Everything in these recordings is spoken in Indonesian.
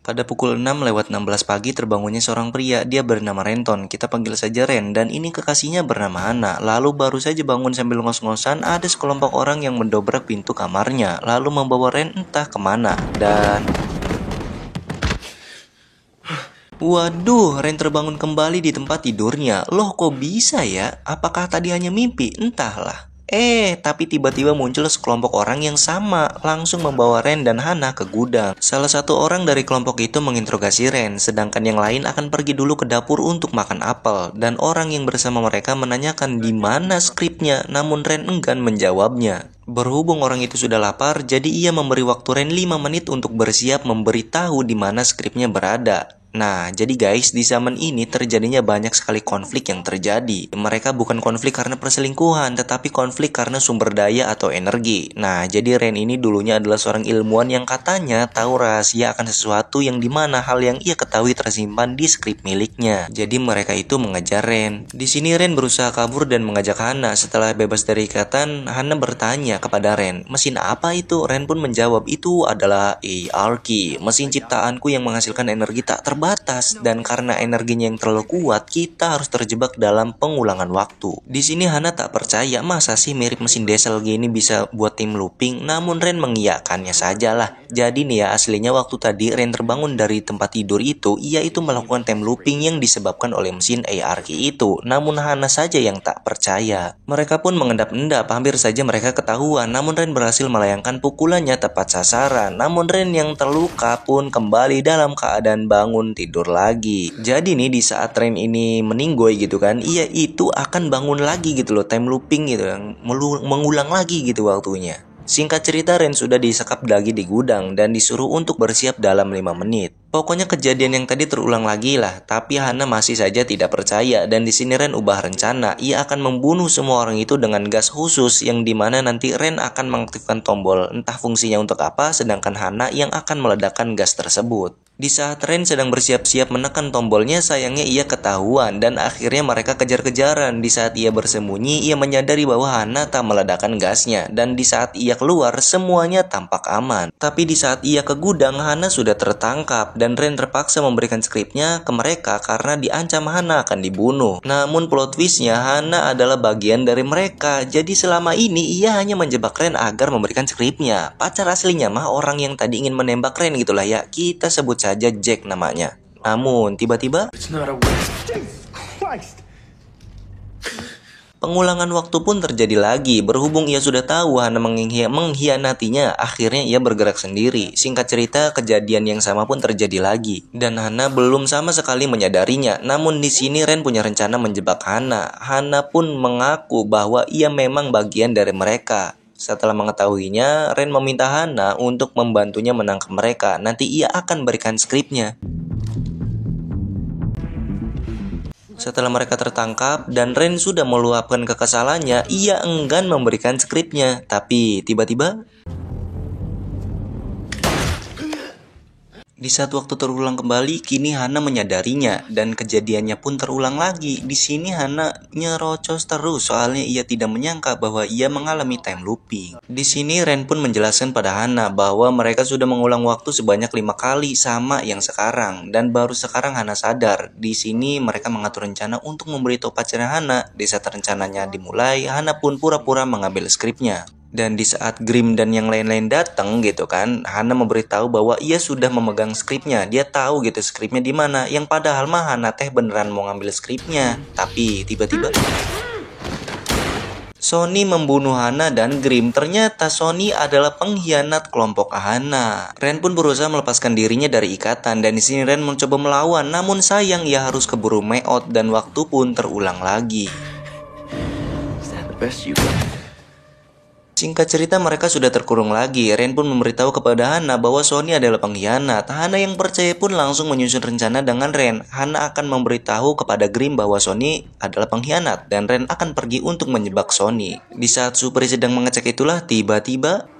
Pada pukul 6:16 pagi terbangunnya seorang pria, dia bernama Renton, kita panggil saja Ren, dan ini kekasihnya bernama Hana. Lalu baru saja bangun sambil ngos-ngosan, ada sekelompok orang yang mendobrak pintu kamarnya, lalu membawa Ren entah kemana, dan... Waduh, Ren terbangun kembali di tempat tidurnya. Loh, kok bisa ya? Apakah tadi hanya mimpi? Entahlah. Tapi tiba-tiba muncul sekelompok orang yang sama, langsung membawa Ren dan Hana ke gudang. Salah satu orang dari kelompok itu menginterogasi Ren, sedangkan yang lain akan pergi dulu ke dapur untuk makan apel. Dan orang yang bersama mereka menanyakan di mana skripnya, namun Ren enggan menjawabnya. Berhubung orang itu sudah lapar, jadi ia memberi waktu Ren 5 menit untuk bersiap memberitahu di mana skripnya berada. Nah, jadi guys, di zaman ini terjadinya banyak sekali konflik yang terjadi. Mereka bukan konflik karena perselingkuhan, tetapi konflik karena sumber daya atau energi. Nah, jadi Ren ini dulunya adalah seorang ilmuwan yang katanya tahu rahasia akan sesuatu yang dimana hal yang ia ketahui tersimpan di skrip miliknya. Jadi mereka itu mengejar Ren. Di sini Ren berusaha kabur dan mengajak Hana. Setelah bebas dari ikatan, Hana bertanya kepada Ren, mesin apa itu? Ren pun menjawab, itu adalah ARK, mesin ciptaanku yang menghasilkan energi tak terbatas. Dan karena energinya yang terlalu kuat, kita harus terjebak dalam pengulangan waktu. Di sini Hana tak percaya, masa sih mirip mesin diesel gini bisa buat time looping? Namun Ren mengiyakannya sajalah. Jadi nih ya, aslinya waktu tadi Ren terbangun dari tempat tidur itu, ia itu melakukan time looping yang disebabkan oleh mesin ARK itu. Namun Hana saja yang tak percaya. Mereka pun mengendap-endap, hampir saja mereka ketahuan. Namun Ren berhasil melayangkan pukulannya tepat sasaran. Namun Ren yang terluka pun kembali dalam keadaan bangun tidur lagi. Jadi nih di saat Ren ini meninggoy gitu kan, ia itu akan bangun lagi gitu loh, time looping gitu, yang mengulang lagi gitu waktunya. Singkat cerita, Ren sudah disekap lagi di gudang dan disuruh untuk bersiap dalam 5 menit. Pokoknya kejadian yang tadi terulang lagi lah, tapi Hana masih saja tidak percaya dan di sini Ren ubah rencana. Ia akan membunuh semua orang itu dengan gas khusus yang dimana nanti Ren akan mengaktifkan tombol, entah fungsinya untuk apa, sedangkan Hana yang akan meledakkan gas tersebut. Di saat Ren sedang bersiap-siap menekan tombolnya, sayangnya ia ketahuan dan akhirnya mereka kejar-kejaran. Di saat ia bersembunyi, ia menyadari bahwa Hana tak meledakkan gasnya dan di saat ia keluar, semuanya tampak aman. Tapi di saat ia ke gudang, Hana sudah tertangkap dan Ren terpaksa memberikan skripnya ke mereka karena diancam Hana akan dibunuh. Namun plot twistnya, Hana adalah bagian dari mereka. Jadi selama ini ia hanya menjebak Ren agar memberikan skripnya. Pacar aslinya mah orang yang tadi ingin menembak Ren gitulah ya. Kita sebut saja Jack namanya. Namun tiba-tiba pengulangan waktu pun terjadi lagi. Berhubung ia sudah tahu Hana mengkhianatinya, akhirnya ia bergerak sendiri. Singkat cerita, kejadian yang sama pun terjadi lagi dan Hana belum sama sekali menyadarinya. Namun di sini Ren punya rencana menjebak Hana. Hana pun mengaku bahwa ia memang bagian dari mereka. Setelah mengetahuinya, Ren meminta Hana untuk membantunya menangkap mereka. Nanti ia akan berikan skripnya. Setelah mereka tertangkap dan Ren sudah meluapkan kekesalannya, ia enggan memberikan skripnya. Tapi tiba-tiba di saat waktu terulang kembali, kini Hana menyadarinya dan kejadiannya pun terulang lagi. Di sini Hana nyerocos terus soalnya ia tidak menyangka bahwa ia mengalami time looping. Di sini Ren pun menjelaskan pada Hana bahwa mereka sudah mengulang waktu sebanyak 5 kali sama yang sekarang dan baru sekarang Hana sadar. Di sini mereka mengatur rencana untuk memberitahu pacarnya Hana. Di saat rencananya dimulai, Hana pun pura-pura mengambil skripnya. Dan di saat Grim dan yang lain-lain datang gitu kan, Hana memberitahu bahwa ia sudah memegang skripnya. Dia tahu gitu skripnya di mana. Yang padahal mah Hana teh beneran mau ngambil skripnya. Tapi tiba-tiba Sony membunuh Hana dan Grim. Ternyata Sony adalah pengkhianat kelompok Hana. Ren pun berusaha melepaskan dirinya dari ikatan dan di sini Ren mencoba melawan. Namun sayang ia harus keburu meot dan waktu pun terulang lagi. Singkat cerita mereka sudah terkurung lagi. Ren pun memberitahu kepada Hana bahwa Sony adalah pengkhianat. Hana yang percaya pun langsung menyusun rencana dengan Ren. Hana akan memberitahu kepada Grim bahwa Sony adalah pengkhianat dan Ren akan pergi untuk menjebak Sony. Di saat Supri sedang mengecek itulah tiba-tiba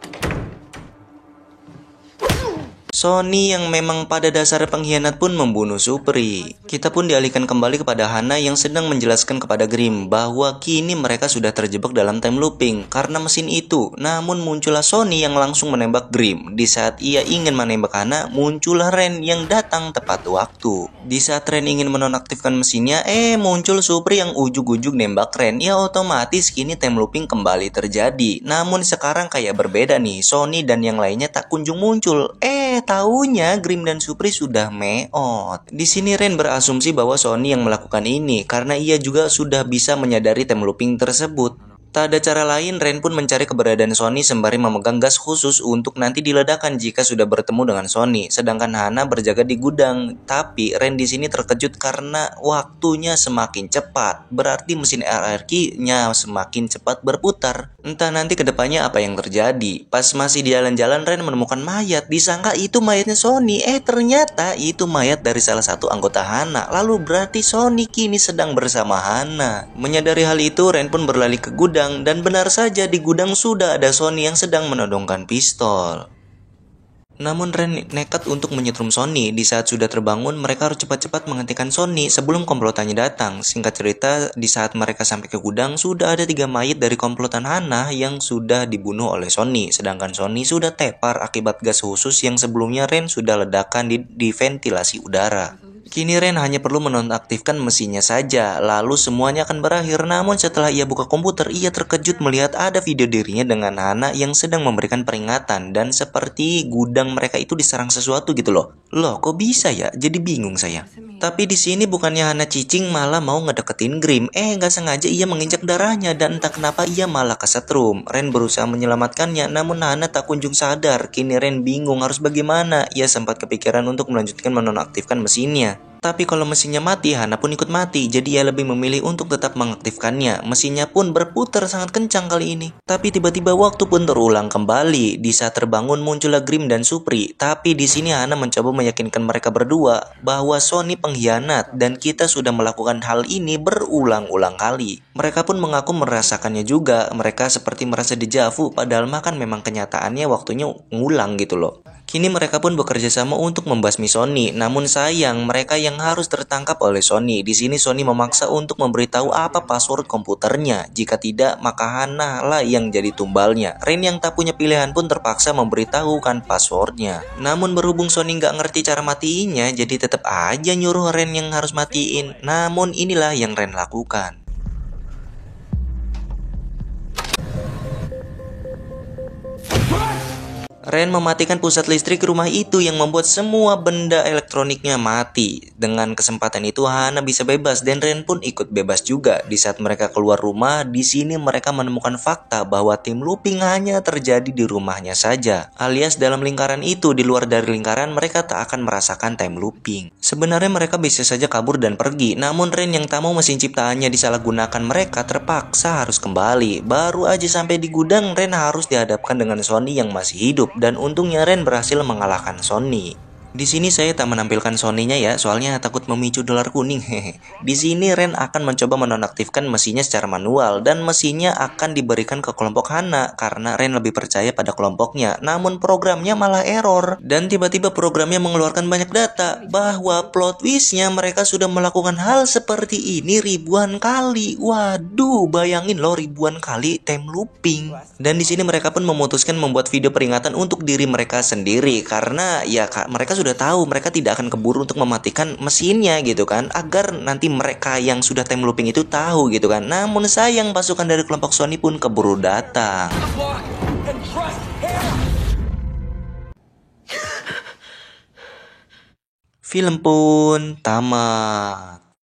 Sony yang memang pada dasar pengkhianat pun membunuh Supri. Kita pun dialihkan kembali kepada Hana yang sedang menjelaskan kepada Grim bahwa kini mereka sudah terjebak dalam time looping karena mesin itu. Namun muncullah Sony yang langsung menembak Grim. Di saat ia ingin menembak Hana, muncullah Ren yang datang tepat waktu. Di saat Ren ingin menonaktifkan mesinnya, muncul Supri yang ujuk-ujuk nembak Ren. Ya otomatis kini time looping kembali terjadi. Namun sekarang kayak berbeda nih, Sony dan yang lainnya tak kunjung muncul. Taunya Grim dan Supri sudah meot. Di sini Ren berasumsi bahwa Sony yang melakukan ini karena ia juga sudah bisa menyadari time looping tersebut. Tak ada cara lain, Ren pun mencari keberadaan Sony sembari memegang gas khusus untuk nanti diledakkan jika sudah bertemu dengan Sony. Sedangkan Hana berjaga di gudang. Tapi Ren di sini terkejut karena waktunya semakin cepat. Berarti mesin RRQ-nya semakin cepat berputar. Entah nanti kedepannya apa yang terjadi. Pas masih di jalan-jalan, Ren menemukan mayat. Disangka itu mayatnya Sony. Ternyata itu mayat dari salah satu anggota Hana. Lalu berarti Sony kini sedang bersama Hana. Menyadari hal itu, Ren pun berlari ke gudang. Dan benar saja di gudang sudah ada Sony yang sedang menodongkan pistol. Namun Ren nekat untuk menyetrum Sony. Di saat sudah terbangun, mereka harus cepat-cepat menghentikan Sony sebelum komplotannya datang. Singkat cerita, di saat mereka sampai ke gudang, sudah ada 3 mayat dari komplotan Hana yang sudah dibunuh oleh Sony. Sedangkan Sony sudah tepar akibat gas khusus yang sebelumnya Ren sudah ledakan di ventilasi udara. Kini Ren hanya perlu menonaktifkan mesinnya saja, lalu semuanya akan berakhir. Namun setelah ia buka komputer, ia terkejut melihat ada video dirinya dengan Hana yang sedang memberikan peringatan. Dan seperti gudang mereka itu diserang sesuatu gitu loh. Loh, kok bisa ya? Jadi bingung saya. Tapi di sini bukannya Hana cicing malah mau ngedeketin Grim. Nggak sengaja ia menginjak darahnya dan entah kenapa ia malah kesetrum. Ren berusaha menyelamatkannya, namun Hana tak kunjung sadar. Kini Ren bingung harus bagaimana. Ia sempat kepikiran untuk melanjutkan menonaktifkan mesinnya. Tapi kalau mesinnya mati, Hana pun ikut mati. Jadi ia lebih memilih untuk tetap mengaktifkannya. Mesinnya pun berputar sangat kencang kali ini. Tapi tiba-tiba waktu pun terulang kembali. Di saat terbangun muncullah Grim dan Supri. Tapi di sini Hana mencoba meyakinkan mereka berdua bahwa Sony pengkhianat dan kita sudah melakukan hal ini berulang-ulang kali. Mereka pun mengaku merasakannya juga. Mereka seperti merasa dejavu, padahal kan memang kenyataannya waktunya ngulang gitu loh. Kini mereka pun bekerja sama untuk membasmi Sony. Namun sayang, mereka yang harus tertangkap oleh Sony. Di sini Sony memaksa untuk memberitahu apa password komputernya. Jika tidak, maka Hana lah yang jadi tumbalnya. Ren yang tak punya pilihan pun terpaksa memberitahukan passwordnya. Namun berhubung Sony nggak ngerti cara matiinnya, jadi tetap aja nyuruh Ren yang harus matiin. Namun inilah yang Ren lakukan. Ren mematikan pusat listrik rumah itu yang membuat semua benda elektroniknya mati. Dengan kesempatan itu Hana bisa bebas dan Ren pun ikut bebas juga. Di saat mereka keluar rumah, di sini mereka menemukan fakta bahwa time looping hanya terjadi di rumahnya saja. Alias dalam lingkaran itu, di luar dari lingkaran mereka tak akan merasakan time looping. Sebenarnya mereka bisa saja kabur dan pergi, namun Ren yang tak mau mesin ciptaannya disalahgunakan mereka terpaksa harus kembali. Baru aja sampai di gudang, Ren harus dihadapkan dengan Sony yang masih hidup. Dan untungnya Ren berhasil mengalahkan Sony. Di sini saya tak menampilkan Sony-nya ya, soalnya takut memicu dolar kuning. Di sini Ren akan mencoba menonaktifkan mesinnya secara manual dan mesinnya akan diberikan ke kelompok Hana karena Ren lebih percaya pada kelompoknya. Namun programnya malah error dan tiba-tiba programnya mengeluarkan banyak data bahwa plot twist-nya mereka sudah melakukan hal seperti ini ribuan kali. Waduh, bayangin loh ribuan kali time looping. Dan di sini mereka pun memutuskan membuat video peringatan untuk diri mereka sendiri karena ya mereka sudah tahu mereka tidak akan keburu untuk mematikan mesinnya gitu kan, agar nanti mereka yang sudah time looping itu tahu gitu kan. Namun sayang pasukan dari kelompok Sony pun keburu datang. Film pun tamat.